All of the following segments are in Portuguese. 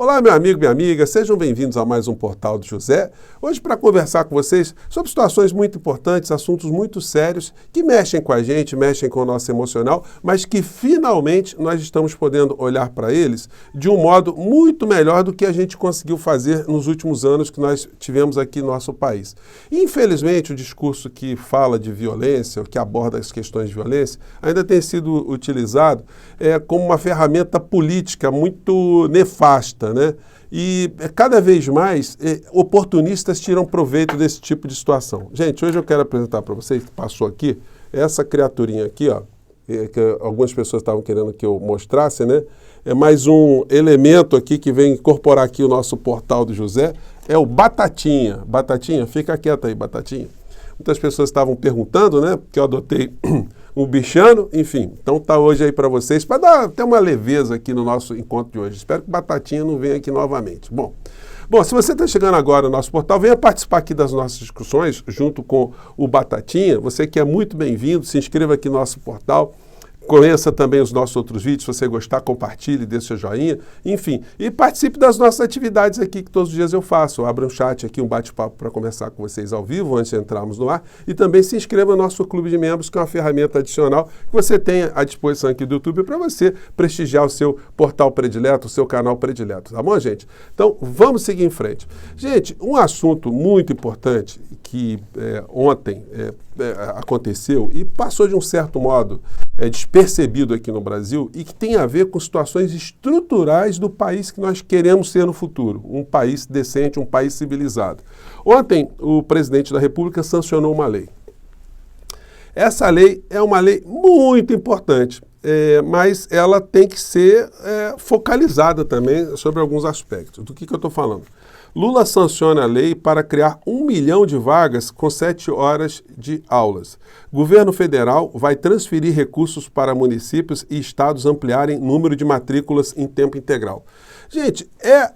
Olá, meu amigo, minha amiga, sejam bem-vindos a mais um Portal do José. Hoje para conversar com vocês sobre situações muito importantes, assuntos muito sérios que mexem com a gente, mexem com o nosso emocional, mas que finalmente nós estamos podendo olhar para eles de um modo muito melhor do que a gente conseguiu fazer nos últimos anos que nós tivemos aqui no nosso país. Infelizmente, o discurso que fala de violência, que aborda as questões de violência, ainda tem sido utilizado como uma ferramenta política muito nefasta, né? E cada vez mais oportunistas tiram proveito desse tipo de situação. Gente, hoje eu quero apresentar para vocês, que passou aqui, essa criaturinha aqui, ó, que algumas pessoas estavam querendo que eu mostrasse, né? É mais um elemento aqui que vem incorporar aqui o nosso Portal do José, é o Batatinha. Batatinha, fica quieta aí, Batatinha. Muitas pessoas estavam perguntando, né? Porque eu adotei um bichano, enfim. Então tá hoje aí para vocês, para dar até uma leveza aqui no nosso encontro de hoje. Espero que Batatinha não venha aqui novamente. Bom, se você está chegando agora no nosso portal, venha participar aqui das nossas discussões junto com o Batatinha. Você que é muito bem-vindo, se inscreva aqui no nosso portal. Conheça também os nossos outros vídeos, se você gostar, compartilhe, dê seu joinha, enfim. E participe das nossas atividades aqui que todos os dias eu faço. Eu abro um chat aqui, um bate-papo para conversar com vocês ao vivo, antes de entrarmos no ar. E também se inscreva no nosso clube de membros, que é uma ferramenta adicional que você tem à disposição aqui do YouTube para você prestigiar o seu portal predileto, o seu canal predileto. Tá bom, gente? Então, vamos seguir em frente. Gente, um assunto muito importante que ontem aconteceu e passou de um certo modo despercebido aqui no Brasil e que tem a ver com situações estruturais do país que nós queremos ser no futuro, um país decente, um país civilizado. Ontem, o presidente da República sancionou uma lei. Essa lei é uma lei muito importante, mas ela tem que ser focalizada também sobre alguns aspectos. Do que eu estou falando? Lula sanciona a lei para criar 1 milhão de vagas com 7 horas de aulas. Governo federal vai transferir recursos para municípios e estados ampliarem número de matrículas em tempo integral. Gente,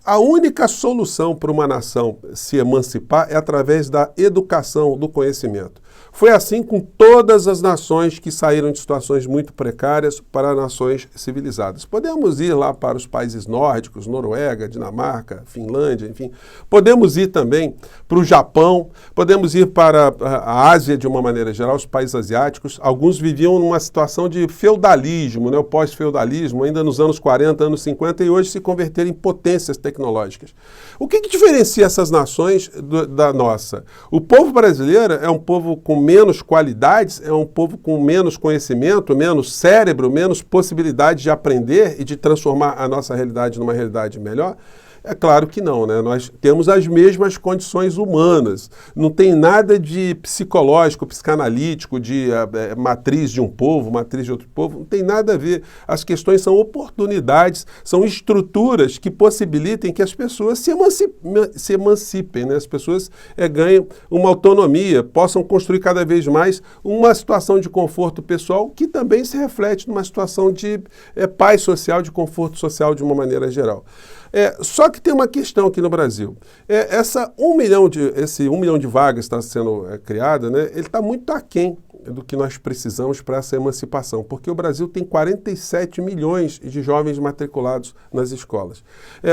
a única solução para uma nação se emancipar é através da educação, do conhecimento. Foi assim com todas as nações que saíram de situações muito precárias para nações civilizadas. Podemos ir lá para os países nórdicos, Noruega, Dinamarca, Finlândia, enfim. Podemos ir também para o Japão, podemos ir para a Ásia de uma maneira geral, os países asiáticos. Alguns viviam numa situação de feudalismo, né, o pós-feudalismo, ainda nos anos 40, anos 50, e hoje se converteram em potências tecnológicas. O que diferencia essas nações da nossa? O povo brasileiro é um povo com menos qualidades, é um povo com menos conhecimento, menos cérebro, menos possibilidade de aprender e de transformar a nossa realidade numa realidade melhor? É claro que não, né? Nós temos as mesmas condições humanas. Não tem nada de psicológico, psicanalítico, de matriz de um povo, matriz de outro povo. Não tem nada a ver. As questões são oportunidades, são estruturas que possibilitem que as pessoas se emancipem, né? As pessoas ganhem uma autonomia, possam construir cada vez mais uma situação de conforto pessoal que também se reflete numa situação de paz social, de conforto social de uma maneira geral. Só que tem uma questão aqui no Brasil. Esse 1 milhão de vagas que está sendo criada, né, ele está muito aquém do que nós precisamos para essa emancipação, porque o Brasil tem 47 milhões de jovens matriculados nas escolas.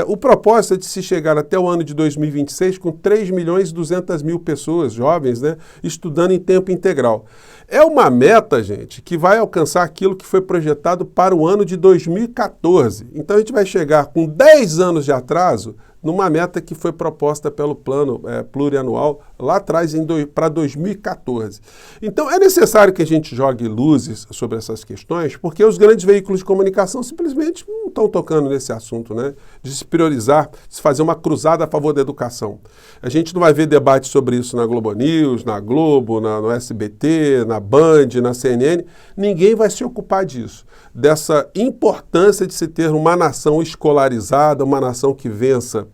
O propósito é de se chegar até o ano de 2026 com 3 milhões e 200 mil pessoas, jovens, né, estudando em tempo integral. É uma meta, gente, que vai alcançar aquilo que foi projetado para o ano de 2014. Então a gente vai chegar com 10 anos de atraso numa meta que foi proposta pelo plano plurianual lá atrás para 2014. Então é necessário que a gente jogue luzes sobre essas questões, porque os grandes veículos de comunicação simplesmente não estão tocando nesse assunto, né? De se priorizar, de se fazer uma cruzada a favor da educação. A gente não vai ver debate sobre isso na Globo News, na Globo, no SBT, na Band, na CNN. Ninguém vai se ocupar disso, dessa importância de se ter uma nação escolarizada, uma nação que vença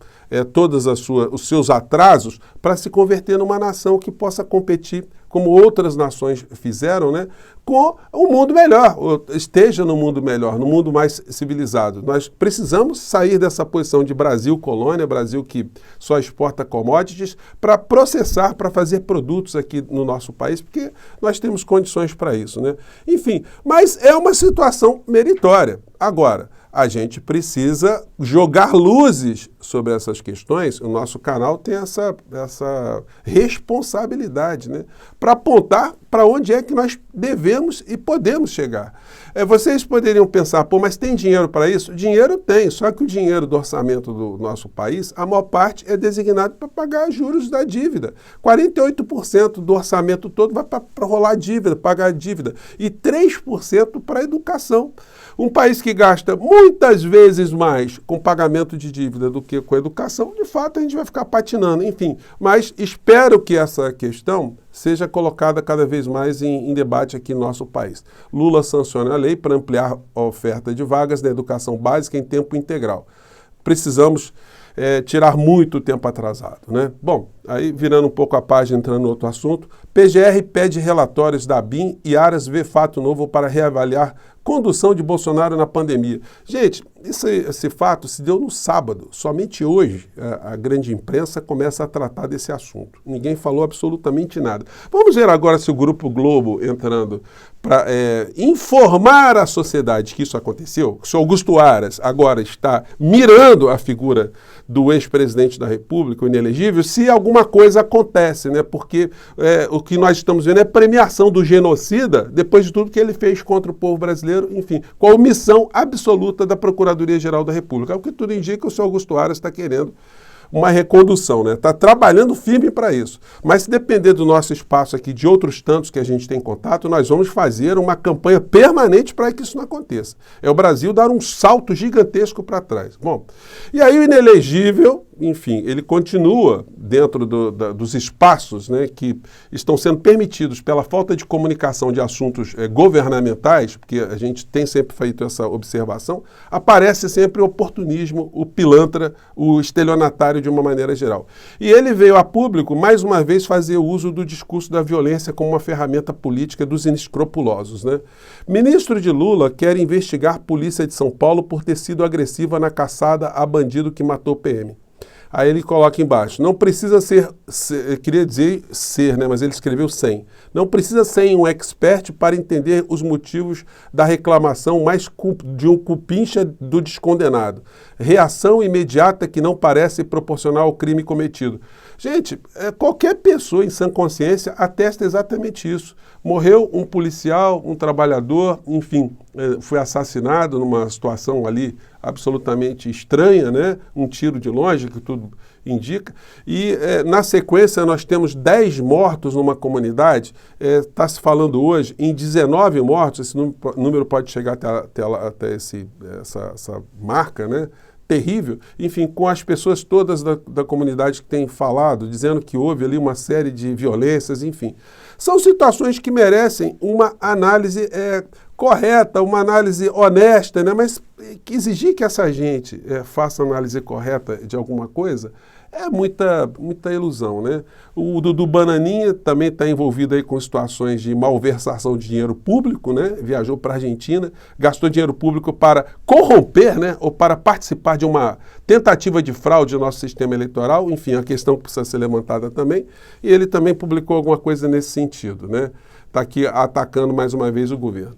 todos os seus atrasos para se converter numa nação que possa competir, como outras nações fizeram, né, com um mundo melhor, esteja no mundo melhor, no mundo mais civilizado. Nós precisamos sair dessa posição de Brasil colônia, Brasil que só exporta commodities, para processar, para fazer produtos aqui no nosso país, porque nós temos condições para isso, né? Enfim, mas é uma situação meritória. Agora, a gente precisa jogar luzes sobre essas questões. O nosso canal tem essa responsabilidade, né? Para apontar para onde é que nós devemos e podemos chegar. Vocês poderiam pensar, pô, mas tem dinheiro para isso? Dinheiro tem, só que o dinheiro do orçamento do nosso país, a maior parte é designado para pagar juros da dívida. 48% do orçamento todo vai para rolar dívida, pagar dívida, e 3% para a educação. Um país que gasta muitas vezes mais com pagamento de dívida do que com educação, de fato a gente vai ficar patinando, enfim. Mas espero que essa questão seja colocada cada vez mais em debate aqui no nosso país. Lula sanciona a lei para ampliar a oferta de vagas na educação básica em tempo integral. Precisamos tirar muito tempo atrasado, né? Bom, aí virando um pouco a página, entrando no outro assunto, PGR pede relatórios da ABIN e Aras vê fato novo para reavaliar condução de Bolsonaro na pandemia. Gente, esse fato se deu no sábado. Somente hoje a grande imprensa começa a tratar desse assunto. Ninguém falou absolutamente nada. Vamos ver agora se o Grupo Globo entrando para informar a sociedade que isso aconteceu. Se Augusto Aras agora está mirando a figura do ex-presidente da República, o inelegível, se alguma coisa acontece, né? Porque o que nós estamos vendo é premiação do genocida depois de tudo que ele fez contra o povo brasileiro, enfim, com a omissão absoluta da Procuradoria-Geral da República. O que tudo indica, o senhor Augusto Aras está querendo uma recondução, né? Está trabalhando firme para isso. Mas se depender do nosso espaço aqui, de outros tantos que a gente tem contato, nós vamos fazer uma campanha permanente para que isso não aconteça. É o Brasil dar um salto gigantesco para trás. Bom, e aí o inelegível, enfim, ele continua dentro dos espaços, né, que estão sendo permitidos pela falta de comunicação de assuntos governamentais, porque a gente tem sempre feito essa observação, aparece sempre o oportunismo, o pilantra, o estelionatário de uma maneira geral. E ele veio a público, mais uma vez, fazer uso do discurso da violência como uma ferramenta política dos inescrupulosos, né? Ministro de Lula quer investigar polícia de São Paulo por ter sido agressiva na caçada a bandido que matou PM. Aí ele coloca embaixo, não precisa queria dizer ser, né, mas ele escreveu sem. Não precisa ser um expert para entender os motivos da reclamação mais de um cupincha do descondenado. Reação imediata que não parece proporcional ao crime cometido. Gente, qualquer pessoa em sã consciência atesta exatamente isso. Morreu um policial, um trabalhador, enfim, foi assassinado numa situação ali absolutamente estranha, né? Um tiro de longe, que tudo indica. E, na sequência, nós temos 10 mortos numa comunidade. Está se falando hoje em 19 mortos, esse número pode chegar até essa marca, né? Terrível, enfim, com as pessoas todas da comunidade que têm falado, dizendo que houve ali uma série de violências, enfim. São situações que merecem uma análise correta, uma análise honesta, né? Mas que exigir que essa gente faça análise correta de alguma coisa é muita ilusão, né? O Dudu Bananinha também está envolvido aí com situações de malversação de dinheiro público, né? Viajou para a Argentina, gastou dinheiro público para corromper, né? Ou para participar de uma tentativa de fraude no nosso sistema eleitoral, enfim, a questão que precisa ser levantada também. E ele também publicou alguma coisa nesse sentido, né? Está aqui atacando mais uma vez o governo.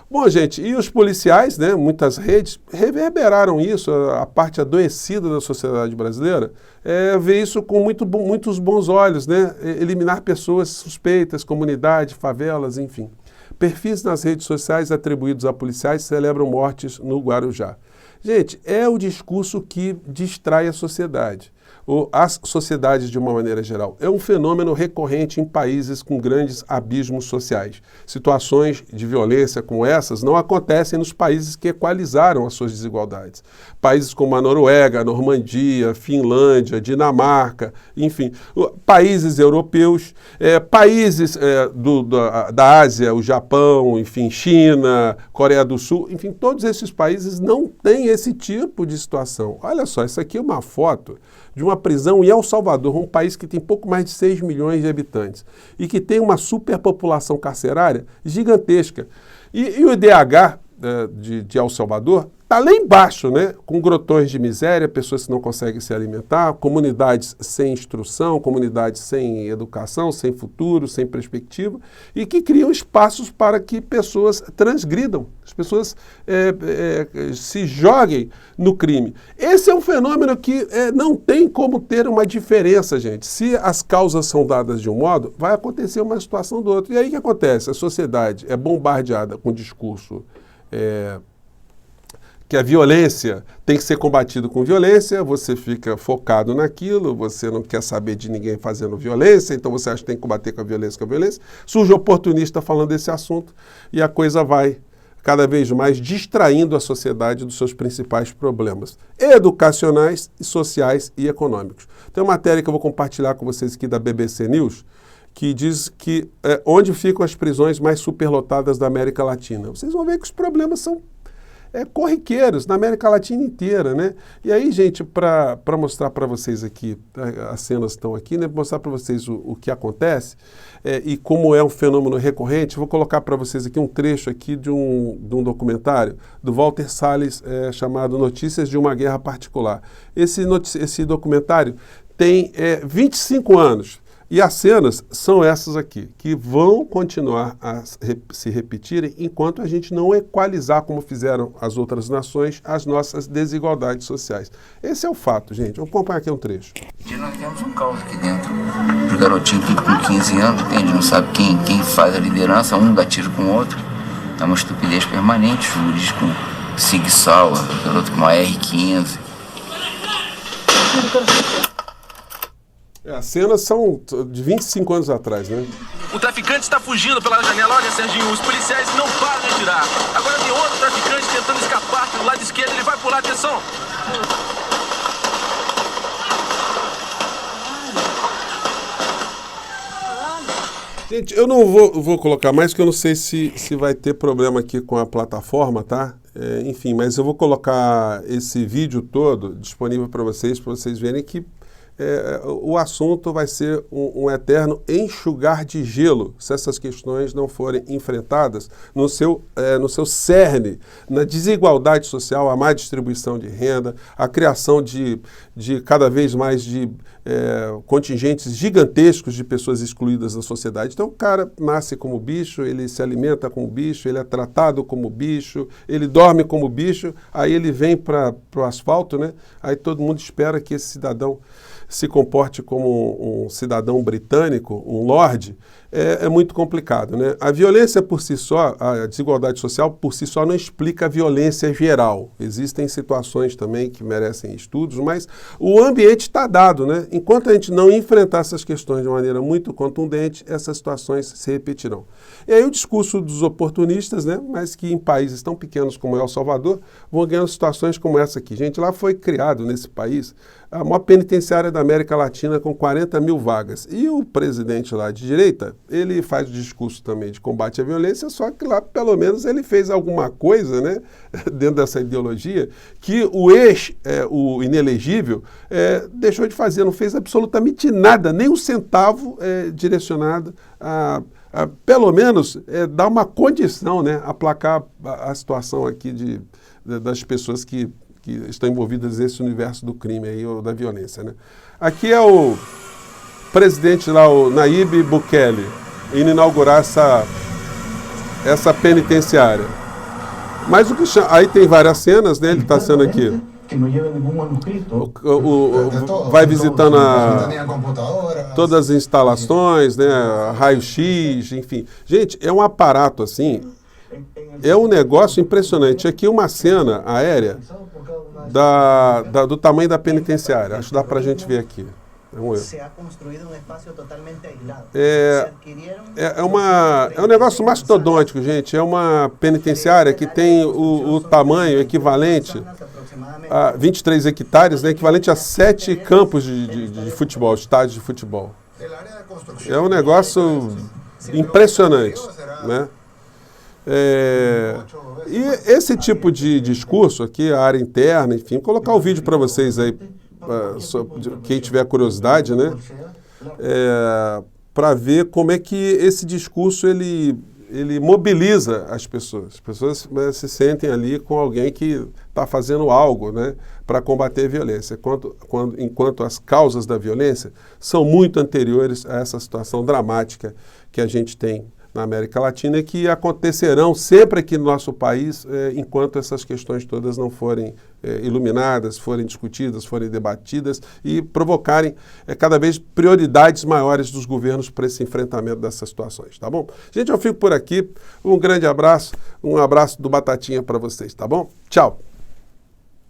Bom, gente, e os policiais, né, muitas redes, reverberaram isso, a parte adoecida da sociedade brasileira, vê isso com muitos bons olhos, né, eliminar pessoas suspeitas, comunidade, favelas, enfim. Perfis nas redes sociais atribuídos a policiais celebram mortes no Guarujá. Gente, é o discurso que distrai a sociedade, ou as sociedades de uma maneira geral. É um fenômeno recorrente em países com grandes abismos sociais. Situações de violência como essas não acontecem nos países que equalizaram as suas desigualdades. Países como a Noruega, a Normandia, Finlândia, Dinamarca, enfim, países europeus, países da Ásia, o Japão, enfim, China, Coreia do Sul, enfim, todos esses países não têm esse tipo de situação. Olha só, isso aqui é uma foto de uma prisão em El Salvador, um país que tem pouco mais de 6 milhões de habitantes e que tem uma superpopulação carcerária gigantesca. E o IDH de El Salvador está lá embaixo, né? Com grotões de miséria, pessoas que não conseguem se alimentar, comunidades sem instrução, comunidades sem educação, sem futuro, sem perspectiva, e que criam espaços para que pessoas transgridam, as pessoas se joguem no crime. Esse é um fenômeno que não tem como ter uma diferença, gente. Se as causas são dadas de um modo, vai acontecer uma situação do outro. E aí o que acontece? A sociedade é bombardeada com discurso que a violência tem que ser combatida com violência, você fica focado naquilo, você não quer saber de ninguém fazendo violência, então você acha que tem que combater com a violência. Surge oportunista falando desse assunto e a coisa vai cada vez mais distraindo a sociedade dos seus principais problemas educacionais, sociais e econômicos. Tem uma matéria que eu vou compartilhar com vocês aqui da BBC News, que diz que onde ficam as prisões mais superlotadas da América Latina. Vocês vão ver que os problemas são corriqueiros na América Latina inteira, né? E aí, gente, para mostrar para vocês aqui, as cenas estão aqui, né? Para mostrar para vocês o que acontece e como é um fenômeno recorrente, vou colocar para vocês aqui um trecho aqui de um documentário do Walter Salles chamado Notícias de uma Guerra Particular. Esse documentário tem 25 anos. E as cenas são essas aqui, que vão continuar a se repetirem enquanto a gente não equalizar, como fizeram as outras nações, as nossas desigualdades sociais. Esse é o fato, gente. Vamos acompanhar aqui um trecho. Nós temos um caos aqui dentro. Os garotinhos tudo com 15 anos, entende? Não sabe quem faz a liderança, um dá tiro com o outro. É uma estupidez permanente, juiz com Sig Sauer, garoto com uma R15. As cenas são de 25 anos atrás, né? O traficante está fugindo pela janela. Olha, Serginho, os policiais não param de atirar. Agora tem outro traficante tentando escapar pelo lado esquerdo. Ele vai pular, atenção. Gente, eu não vou colocar mais, porque eu não sei se vai ter problema aqui com a plataforma, tá? Enfim, mas eu vou colocar esse vídeo todo disponível para vocês verem que o assunto vai ser um eterno enxugar de gelo se essas questões não forem enfrentadas no seu cerne, na desigualdade social, a má distribuição de renda, a criação de cada vez mais de contingentes gigantescos de pessoas excluídas da sociedade. Então o cara nasce como bicho, ele se alimenta como bicho, ele é tratado como bicho, ele dorme como bicho, aí ele vem para o asfalto, né? Aí todo mundo espera que esse cidadão se comporte como um cidadão britânico, um lorde, é muito complicado, né? A violência por si só, a desigualdade social por si só não explica a violência geral. Existem situações também que merecem estudos, mas o ambiente está dado, né? Enquanto a gente não enfrentar essas questões de maneira muito contundente, essas situações se repetirão. E aí o discurso dos oportunistas, né? Mas que em países tão pequenos como El Salvador, vão ganhando situações como essa aqui. Gente, lá foi criado nesse país a maior penitenciária da América Latina com 40 mil vagas. E o presidente lá de direita, ele faz o discurso também de combate à violência, só que lá pelo menos ele fez alguma coisa, né, dentro dessa ideologia, que o inelegível, deixou de fazer, não fez absolutamente nada, nem um centavo direcionado a pelo menos dar uma condição, né, aplacar a situação aqui das pessoas que estão envolvidas nesse universo do crime aí, ou da violência, né? Aqui é o presidente lá, o Nayib Bukele, indo inaugurar essa penitenciária. Mas o que chama, aí tem várias cenas, né? Ele está sendo aqui. Vai visitando todas as instalações, né? Raio-X, enfim. Gente, é um aparato assim, é um negócio impressionante. Aqui uma cena aérea do tamanho da penitenciária. Acho que dá para a gente ver aqui. É um negócio mastodôntico, gente. É uma penitenciária que tem o tamanho equivalente a 23 hectares, né, equivalente a 7 campos de futebol, estádios de futebol. É um negócio impressionante, né? E esse tipo de discurso aqui, a área interna, enfim, vou colocar o vídeo para vocês aí, quem tiver curiosidade, né, para ver como é que esse discurso ele ele mobiliza as pessoas se sentem ali com alguém que está fazendo algo, né, para combater a violência, enquanto as causas da violência são muito anteriores a essa situação dramática que a gente tem na América Latina e que acontecerão sempre aqui no nosso país, enquanto essas questões todas não forem iluminadas, forem discutidas, forem debatidas e provocarem cada vez prioridades maiores dos governos para esse enfrentamento dessas situações, tá bom? Gente, eu fico por aqui. Um grande abraço, um abraço do Batatinha para vocês, tá bom? Tchau!